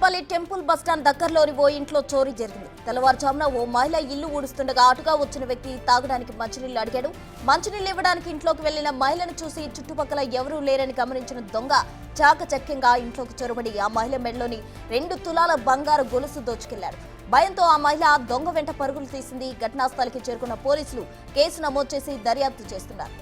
Kukatpally temple bus stand దగ్గరలోని ఓ ఇంట్లో చోరీ జరిగింది. తెల్లవారుజామున ఓ మహిళ ఇల్లు ఊడుస్తుండగా అటుగా వచ్చిన వ్యక్తి తాగడానికి మంచినీళ్లు అడిగాడు. మంచినీళ్లు ఇవ్వడానికి ఇంట్లోకి వెళ్లిన మహిళను చూసి చుట్టుపక్కల ఎవరూ లేరని గమనించిన దొంగ చాకచక్యంగా ఇంట్లోకి చొరబడి ఆ మహిళ మెడలోని 2 తులాల బంగారు గొలుసు దోచుకెళ్లాడు. భయంతో ఆ మహిళ దొంగ వెంట పరుగులు తీసింది. ఘటనా స్థలికి చేరుకున్న పోలీసులు కేసు నమోదు చేసి దర్యాప్తు చేస్తున్నారు.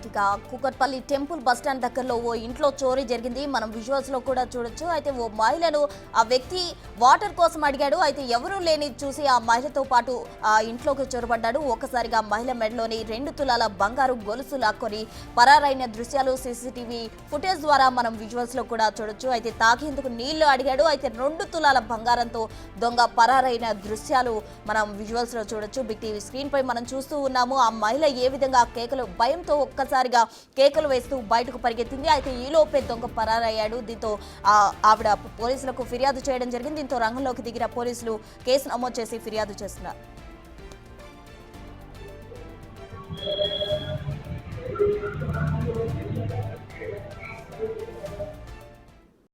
ఇక కూకట్పల్లి టెంపుల్ బస్టాండ్ దగ్గరలో ఓ ఇంట్లో చోరీ జరిగింది. మనం విజువల్స్ లో కూడా చూడొచ్చు. అయితే ఓ మహిళను ఆ వ్యక్తి వాటర్ కోసం అడిగాడు. అయితే ఎవరూ లేని చూసి ఆ మహిళతో పాటు ఆ ఇంట్లోకి చొరబడ్డాడు. ఒక్కసారిగా మహిళ మెడలోని 2 తులాల బంగారు గొలుసు లాక్కొని పరారైన దృశ్యాలు సీసీటీవీ ఫుటేజ్ ద్వారా మనం విజువల్స్ లో కూడా చూడొచ్చు. అయితే తాగేందుకు నీళ్లు అడిగాడు. అయితే 2 తులాల బంగారంతో దొంగ పరారైన దృశ్యాలు మనం విజువల్స్ లో చూడొచ్చు. బిగ్ టీవీ స్క్రీన్ పై మనం చూస్తూ ఉన్నాము. ఆ మహిళ ఏ విధంగా కేకలు భయంతో ఒక్కసారిగా కేకలు వేస్తూ బయటకు పరిగెత్తింది. అయితే ఈలోపే దొంగ పరారయ్యాడు. దీంతో ఆవిడ పోలీసులకు ఫిర్యాదు చేయడం జరిగింది. దీంతో రంగంలోకి దిగిన పోలీసులు కేసు నమోదు చేసి ఫిర్యాదు చేస్తున్నారు.